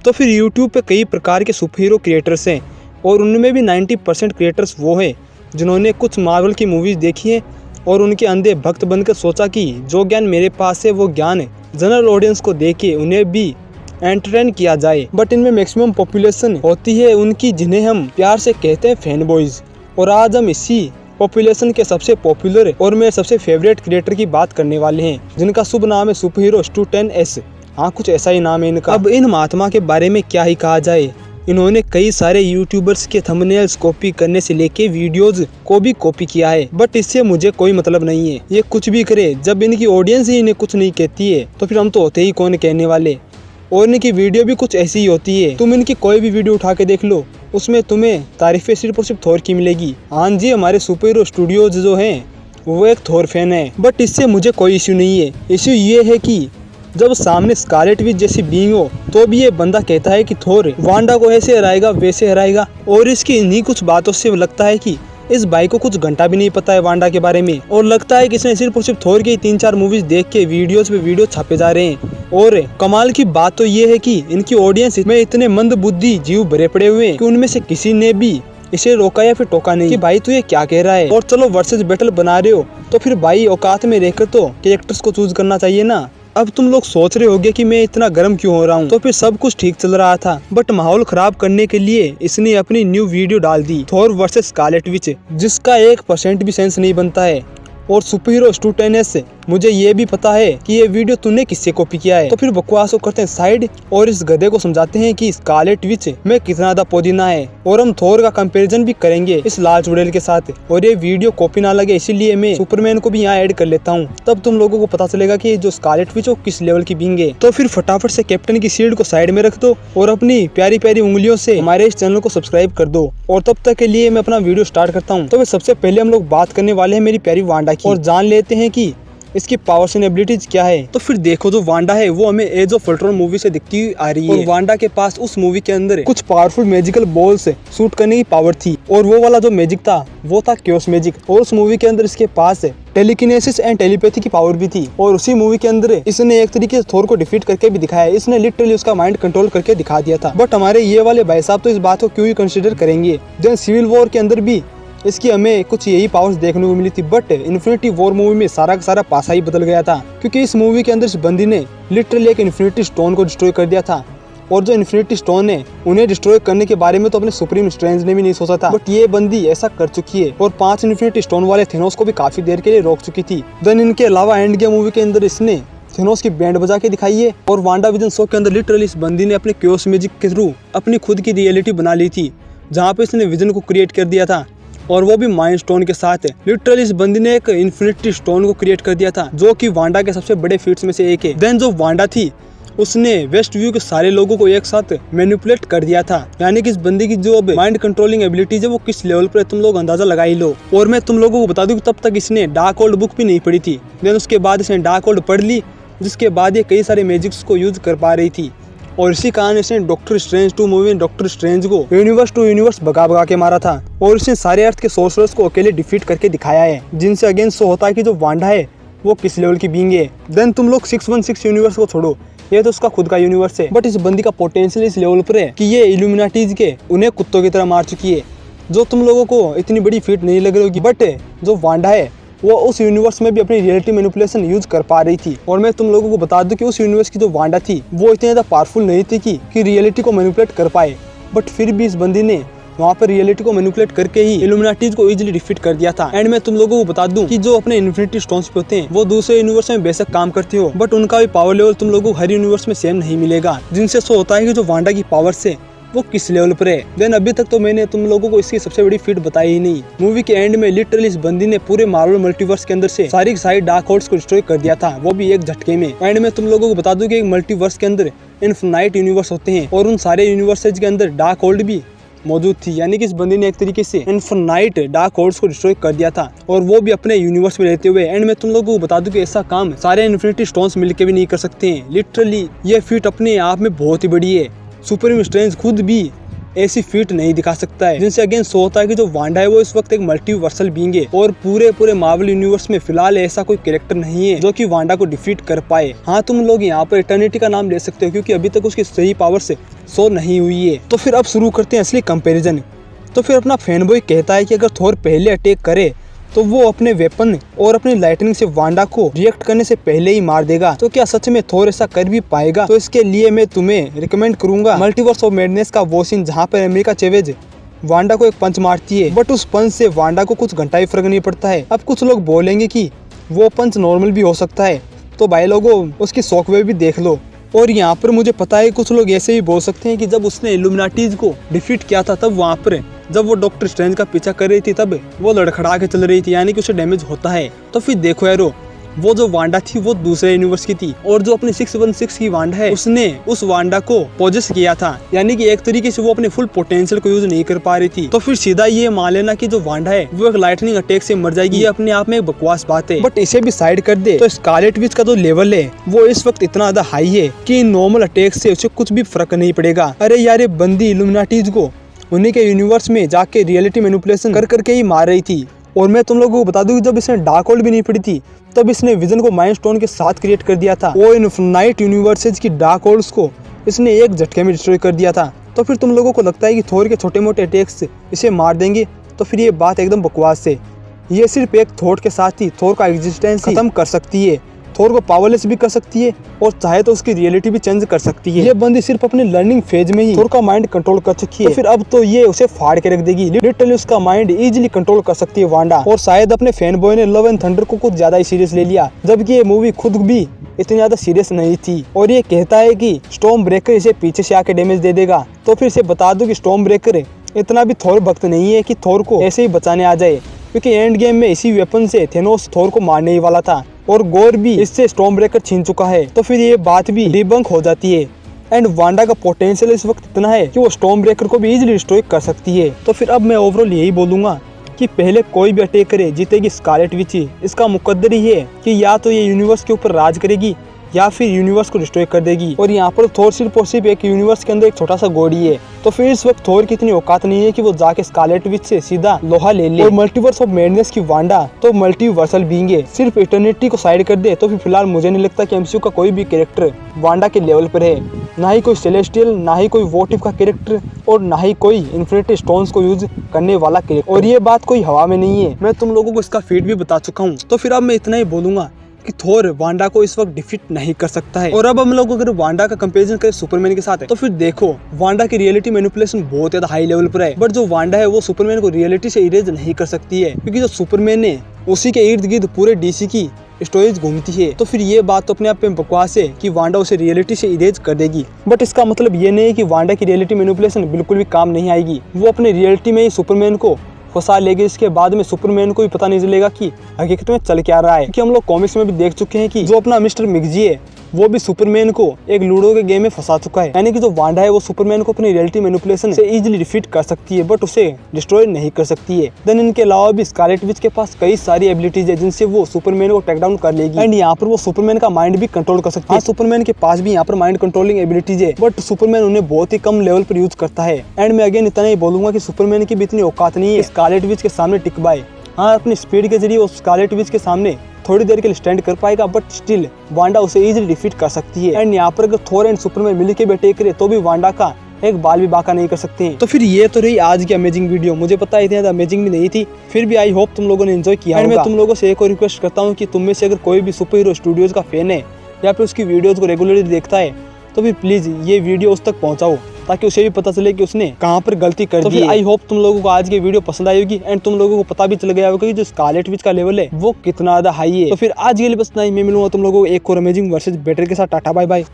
तो फिर यूट्यूब पे कई प्रकार के सुपर हीरो क्रिएटर्स हैं और उनमें भी 90% क्रिएटर्स वो हैं जिन्होंने कुछ मार्वल की मूवीज़ देखी है और उनके अंधे भक्त बनकर सोचा कि जो ज्ञान मेरे पास है वो ज्ञान जनरल ऑडियंस को देके उन्हें भी एंटरटेन किया जाए। बट इनमें मैक्सिमम पॉपुलेशन होती है उनकी जिन्हें हम प्यार से कहते हैं फैन बॉयज़। और आज हम इसी पॉपुलेशन के सबसे पॉपुलर और मेरे सबसे फेवरेट क्रिएटर की बात करने वाले हैं जिनका शुभ नाम है सुपर हीरो Stu10s। हाँ, कुछ ऐसा ही नाम है इनका। अब इन महात्मा के बारे में क्या ही कहा जाए। इन्होंने कई सारे यूट्यूबर्स के थंबनेल्स कॉपी करने से लेके वीडियोस को भी कॉपी किया है, बट इससे मुझे कोई मतलब नहीं है। ये कुछ भी करे, जब इनकी ऑडियंस ही इन्हें कुछ नहीं कहती है तो फिर हम तो होते ही कौन कहने वाले। और इनकी वीडियो भी कुछ ऐसी ही होती है। तुम इनकी कोई भी वीडियो उठा के देख लो, उसमें तुम्हें तारीफें सिर्फ और सिर्फ थोर की मिलेगी। हाँ जी, हमारे सुपर हीरो स्टूडियोज जो हैं वो एक थोर फैन है, बट इससे मुझे कोई इश्यू नहीं है। इश्यू ये है कि जब सामने स्कारलेट विच जैसी बीइंग हो तो भी ये बंदा कहता है कि थोर वांडा को ऐसे हराएगा वैसे हराएगा। और इसकी इन्हीं कुछ बातों से लगता है कि इस भाई को कुछ घंटा भी नहीं पता है वांडा के बारे में, और लगता है कि इसने सिर्फ और सिर्फ थोर के 3-4 मूवीज देख के वीडियोस पे वीडियो छापे जा रहे हैं। और कमाल की बात तो ये है कि इनकी ऑडियंस में इतने मंद बुद्धि जीव भरे पड़े हुए हैं कि उनमें से किसी ने भी इसे रोका या फिर टोका नहीं कि भाई तू ये क्या कह रहा है। और चलो वर्सेस बैटल बना रहे हो तो फिर भाई औकात में रहकर तो कैरेक्टर्स को चूज करना चाहिए ना। अब तुम लोग सोच रहे होगे कि मैं इतना गर्म क्यों हो रहा हूँ, तो फिर सब कुछ ठीक चल रहा था, बट माहौल खराब करने के लिए इसने अपनी न्यू वीडियो डाल दी, थोर वर्सेस स्कारलेट विच, जिसका 1% भी सेंस नहीं बनता है। और सुपर हीरो Stu10s, मुझे ये भी पता है कि ये वीडियो तूने किससे कॉपी किया है, तो फिर बकवास को करते हैं साइड और इस गधे को समझाते हैं कि स्कारलेट विच में कितना ज्यादा पुदीना है। और हम थोर का कंपैरिजन भी करेंगे इस लाल चुड़ैल के साथ। और ये वीडियो कॉपी ना लगे इसीलिए मैं सुपरमैन को भी यहाँ ऐड कर लेता हूँ, तब तुम लोगों को पता चलेगा कि जो स्कारलेट विच वो किस लेवल की बीइंग है। तो फिर फटाफट से कैप्टन की शील्ड को साइड में रख दो और अपनी प्यारी प्यारी उंगलियों से हमारे इस चैनल को सब्सक्राइब कर दो। और तब तक के लिए मैं अपना वीडियो स्टार्ट करता हूँ। तो फिर सबसे पहले हम लोग बात करने वाले हैं मेरी प्यारी वांडा की और जान लेते हैं कि इसकी पावर्स एंड एबिलिटीज क्या है। तो फिर देखो, जो वांडा है वो हमें एज ऑफ अल्ट्रॉन मूवी से दिखती हुई आ रही है। और वांडा के पास उस मूवी के अंदर कुछ पावरफुल मैजिकल बॉल्स शूट करने की पावर थी, और वो वाला जो मैजिक था वो था क्योस मैजिक। और उस मूवी के अंदर इसके पास टेलीकिनेसिस एंड टेलीपैथी की पावर भी थी। और उसी मूवी के अंदर इसने एक तरीके से थोर को डिफीट करके भी दिखाया। इसने लिटरली उसका माइंड कंट्रोल करके दिखा दिया था। बट हमारे ये वाले भाई साहब तो इस बात को क्यों ही कंसिडर करेंगे। देन सिविल वॉर के अंदर भी इसकी हमें कुछ यही पावर्स देखने को मिली थी, बट इन्फिनिटी वॉर मूवी में सारा का सारा पासा ही बदल गया था, क्योंकि इस मूवी के अंदर इस बंदी ने लिटरली एक इन्फिनिटी स्टोन को डिस्ट्रॉय कर दिया था। और जो इन्फिनिटी स्टोन है उन्हें डिस्ट्रॉय करने के बारे में तो अपने सुप्रीम स्ट्रेंज ने भी नहीं सोचा था, बट ये बंदी ऐसा कर चुकी है। और 5 इन्फिनिटी स्टोन वाले थेनोस को भी काफी देर के लिए रोक चुकी थी। देन इनके अलावा एंड गेम मूवी के अंदर इसने थेनोस की बैंड बजा के दिखाई है। और वांडा विजन शो के अंदर लिटरली इस बंदी ने अपने क्योस मैजिक के थ्रू अपनी खुद की रियलिटी बना ली थी, जहाँ पे इसने विजन को क्रिएट कर दिया था, और वो भी माइंड स्टोन के साथ। लिटरली इस बंदी ने एक इन्फिनिटी स्टोन को क्रिएट कर दिया था, जो कि वांडा के सबसे बड़े फीट्स में से एक है। देन जो वांडा थी उसने वेस्ट व्यू के सारे लोगों को एक साथ मैनिपुलेट कर दिया था। यानी कि इस बंदी की जो अब माइंड कंट्रोलिंग एबिलिटीज है वो किस लेवल पर तुम लोग अंदाजा लगा ही लो। और मैं तुम लोगों को बता दूं कि तब तक इसने डार्क वर्ल्ड बुक भी नहीं पढ़ी थी। देन उसके बाद इसने डार्क वर्ल्ड पढ़ ली, जिसके बाद ये कई सारे मैजिक्स को यूज कर पा रही थी। और इसी कारण इसने डॉक्टर स्ट्रेंज 2 मूवी में डॉक्टर स्ट्रेंज को यूनिवर्स टू यूनिवर्स भगा के मारा था। और इसने सारे अर्थ के सोर्सरर्स को अकेले डिफीट करके दिखाया है, जिनसे अगेंस्ट होता है कि जो वांडा है वो किस लेवल की बीइंग है। देन तुम लोग 616 यूनिवर्स को छोड़ो, ये तो उसका खुद का यूनिवर्स है, बट इस बंदी का पोटेंशियल इस लेवल पर है कि ये इल्यूमिनाटीज के उन्हें कुत्तों की तरह मार चुकी है, जो तुम लोगों को इतनी बड़ी फीट नहीं लग रही होगी। बट जो वांडा है वो उस यूनिवर्स में भी अपनी रियलिटी मैनिपुलेशन यूज कर पा रही थी। और मैं तुम लोगों को बता दूं कि उस यूनिवर्स की जो वांडा थी वो इतनी ज्यादा पावरफुल नहीं थी कि रियलिटी को मैनिपुलेट कर पाए, बट फिर भी इस बंदी ने वहाँ पर रियलिटी को मैनिपुलेट करके ही इल्यूमिनाटीज को इजीली डिफीट कर दिया था। एंड मैं तुम लोगों को बता दूं कि जो अपने इन्फिनिटी स्टोन्स पे होते हैं वो दूसरे यूनिवर्स में बेशक काम करते हो, बट उनका भी पावर लेवल तुम लोगों को हर यूनिवर्स में सेम नहीं मिलेगा, जिनसे सो होता है कि जो वांडा की पावर से वो किस लेवल पर है। देन अभी तक तो मैंने तुम लोगों को इसकी सबसे बड़ी फीट बताई ही नहीं। मूवी के एंड में लिटरली इस बंदी ने पूरे मार्वल मल्टीवर्स के अंदर से सारी डार्क हॉर्स को डिस्ट्रॉय कर दिया था, वो भी एक झटके में। एंड में तुम लोगों को बता दूं कि एक मल्टीवर्स के अंदर इनफिनाइट यूनिवर्स होते हैं, और उन सारे यूनिवर्सेज के अंदर डार्क होल्ड भी मौजूद थी। यानी कि इस बंदी ने एक तरीके से इनफिनाइट डार्क हॉर्स को डिस्ट्रॉय कर दिया था, और वो भी अपने यूनिवर्स में रहते हुए। एंड मैं तुम लोगों को बता दूं कि ऐसा काम सारे इन्फिनिटी स्टोन्स मिलकर भी नहीं कर सकते हैं। लिटरली ये फीट अपने आप में बहुत ही बड़ी है। सुप्रीम स्ट्रेंज खुद भी ऐसी फीट नहीं दिखा सकता है, जिनसे अगेन शो होता है कि जो वांडा है वो इस वक्त एक मल्टीवर्सल बीइंग है और पूरे मार्वल यूनिवर्स में फिलहाल ऐसा कोई कैरेक्टर नहीं है जो कि वांडा को डिफीट कर पाए। हाँ, तुम लोग यहाँ पर इटर्निटी का नाम ले सकते हो क्योंकि अभी तक उसकी सही पावर से शो नहीं हुई है। तो फिर अब शुरू करते हैं असली कंपैरिजन। तो फिर अपना फैनबॉय कहता है कि अगर थोर पहले अटैक करे तो वो अपने वेपन और अपनी लाइटनिंग से वांडा को रिएक्ट करने से पहले ही मार देगा। तो क्या सच में थोर ऐसा कर भी पाएगा? तो इसके लिए मैं तुम्हें रिकमेंड करूंगा मल्टीवर्स ऑफ मैडनेस का वो सीन जहाँ पर अमेरिका चेवेज वांडा को एक पंच मारती है, बट उस पंच से वांडा को कुछ घंटा ही फर्क नहीं पड़ता है। अब कुछ लोग बोलेंगे कि वो पंच नॉर्मल भी हो सकता है, तो भाई लोगों उसकी शॉकवेव भी देख लो। और यहाँ पर मुझे पता है कुछ लोग ऐसे ही बोल सकते हैं कि जब उसने इल्यूमिनाटीज को डिफीट किया था तब वहाँ पर जब वो डॉक्टर स्ट्रेंज का पीछा कर रही थी तब वो लड़खड़ा के चल रही थी, यानी कि उसे डैमेज होता है। तो फिर देखो यारो, वो जो वांडा थी वो दूसरे यूनिवर्स की थी और जो अपनी 616 की वांडा है उसने उस वांडा को पोजेस किया था, यानी कि एक तरीके से वो अपने फुल पोटेंशियल को यूज नहीं कर पा रही थी। तो फिर सीधा ये मान लेना कि जो वांडा है वो एक लाइटनिंग अटैक से मर जाएगी, ये अपने आप में एक बकवास बात है। बट इसे भी साइड कर दे तो स्कारलेट विच का जो लेवल है वो इस वक्त इतना ज्यादा हाई है कि नॉर्मल अटैक से उसे कुछ भी फर्क नहीं पड़ेगा। अरे यार, ये बंदी इल्यूमिनाटीज को उन्हीं के यूनिवर्स में जाके रियलिटी मैनिपुलेशन कर करके ही मार रही थी। और मैं तुम लोगों को बता दूं कि जब इसने डार्क होल्ड भी नहीं पड़ी थी तब इसने विजन को माइंड स्टोन के साथ क्रिएट कर दिया था और इनफाइनाइट यूनिवर्सेज की डार्क होल्ड्स को इसने एक झटके में डिस्ट्रॉय कर दिया था। तो फिर तुम लोगों को लगता है कि थोर के छोटे मोटे अटैक्स इसे मार देंगे? तो फिर ये बात एकदम बकवास है। ये सिर्फ एक थॉट के साथ ही थोर का एग्जिस्टेंस खत्म कर सकती है, थोर को पावरलेस भी कर सकती है और चाहे तो उसकी रियलिटी भी चेंज कर सकती है। ये बंदी सिर्फ अपने लर्निंग फेज में ही थोर का माइंड कंट्रोल कर चुकी है, तो फिर अब तो ये उसे फाड़ के रख देगी। लिटरली उसका माइंड इजीली कंट्रोल कर सकती है वांडा। और शायद अपने फैन बॉय ने लव एंड थंडर को कुछ ज्यादा ही सीरियस ले लिया, जबकि ये मूवी खुद भी इतनी ज्यादा सीरियस नहीं थी। और ये कहता है कि स्टॉर्म ब्रेकर इसे पीछे से आके डैमेज दे देगा। तो फिर इसे बता दो कि स्टॉर्म ब्रेकर इतना भी थोर भक्त नहीं है कि थोर को ऐसे ही बचाने आ जाए, क्योंकि एंड गेम में इसी वेपन से थेनोस थोर को मारने ही वाला था और गोर भी इससे स्टॉर्म ब्रेकर छीन चुका है। तो फिर ये बात भी डिबंक हो जाती है एंड वांडा का पोटेंशियल इस वक्त इतना है कि वो स्टॉर्म ब्रेकर को भी इजीली डिस्ट्रॉय कर सकती है। तो फिर अब मैं ओवरऑल यही बोलूंगा कि पहले कोई भी अटैक करे जीतेगी स्कारलेट विच। इसका मुकद्दर ही है कि या तो ये यूनिवर्स के ऊपर राज करेगी या फिर यूनिवर्स को डिस्ट्रॉय कर देगी। और यहाँ पर थोर सिर्फ और सिर्फ एक यूनिवर्स के अंदर एक छोटा सा गोड़ी है। तो फिर इस वक्त थोर की इतनी औकात नहीं है कि वो जाके स्कारलेट विच से सीधा लोहा ले ले। और मल्टीवर्स ऑफ मैडनेस की वांडा तो मल्टीवर्सल बीइंग है, सिर्फ इटर्निटी को साइड कर दे तो फिर फिलहाल मुझे नहीं लगता कि एमसीयू का कोई भी कैरेक्टर वांडा के लेवल पर है। ना ही कोई सेलेस्टियल, ना ही कोई व्हाट इफ का कैरेक्टर और ना ही कोई इन्फिनिटी स्टोन्स को यूज करने वाला कैरेक्टर। और ये बात कोई हवा में नहीं है, मैं तुम लोगों को इसका फीड भी बता चुका हूँ। तो फिर अब मैं इतना ही बोलूंगा कि थोर वांडा को इस वक्त डिफीट नहीं कर सकता है। और अब हम लोग अगर वांडा का कंपैरिजन करें सुपरमैन के साथ है, तो फिर देखो वांडा की रियलिटी मैनिपुलेशन बहुत ज्यादा हाई लेवल पर है, बट जो वांडा है वो सुपरमैन को रियलिटी से इरेज नहीं कर सकती है, क्योंकि जो सुपरमैन है उसी के इर्द गिर्द पूरे डीसी की स्टोरेज घूमती है। तो फिर ये बात तो अपने आप में बकवास है कि वांडा उसे रियलिटी से इरेज कर देगी, बट इसका मतलब ये नहीं है कि वांडा की रियलिटी मैनिपुलेशन बिल्कुल भी काम नहीं आएगी। वो अपने रियलिटी में ही सुपरमैन को फंसा लेगी, इसके बाद में सुपरमैन को भी पता नहीं चलेगा कि हकीकत में चल क्या रहा है। क्योंकि हम लोग कॉमिक्स में भी देख चुके हैं कि जो अपना मिस्टर मिक्जी है वो भी सुपरमैन को एक लूडो के गेम में फंसा चुका है, यानी कि जो वांडा है वो सुपरमैन को अपनी रियलिटी मैनिपुलेशन से इजीली डिफीट कर सकती है, बट उसे डिस्ट्रॉय नहीं कर सकती है। देन इनके अलावा भी स्कारलेट विच के पास कई सारी एबिलिटीज है जिनसे वो सुपरमैन को टेक डाउन कर लेगी एंड यहाँ पर वो सुपरमैन का माइंड भी कंट्रोल कर सकती है। सुपरमैन के पास भी यहाँ पर माइंड कंट्रोलिंग एबिलिटीज है, बट सुपरमैन उन्हें बहुत ही कम लेवल पर यूज करता है। एंड मैं अगेन इतना ही बोलूंगा कि सुपरमैन की भी इतनी औकात नहीं है स्कारलेट विच के सामने टिक पाए। हाँ, अपनी स्पीड के जरिए वो स्कारलेट विच के सामने थोड़ी देर के लिए स्टैंड कर पाएगा, बट स्टिल वांडा उसे इजीली डिफीट कर सकती है। एंड यहाँ पर अगर थोर एंड सुपरमैन मिलकर भी अटैक करे तो भी वांडा का एक बाल भी बाका नहीं कर सकते हैं। तो फिर ये तो रही आज की अमेजिंग वीडियो। मुझे पता है इतनी ज्यादा अमेजिंग भी नहीं थी, फिर भी आई होप तुम लोगों ने एंजॉय किया होगा। मैं तुम लोगों से एक और रिक्वेस्ट करता हूँ कि तुम में से अगर कोई भी सुपर हीरो स्टूडियोज का फैन है या फिर उसकी वीडियोज को रेगुलरली देखता है तो फिर प्लीज ये वीडियो उस तक पहुंचाओ ताकि उसे भी पता चले कि उसने कहां पर गलती कर दी। आई होप तुम लोगों को आज की वीडियो पसंद आई होगी एंड तुम लोगों को पता भी चल गया होगा कि जो स्कारलेट विच का लेवल है वो कितना ज्यादा हाई है। तो फिर आज के लिए बस इतना ही, मैं मिलूंगा तुम लोगों को एक और अमेजिंग वर्सेस बेटर के साथ। टाटा बाय बाय।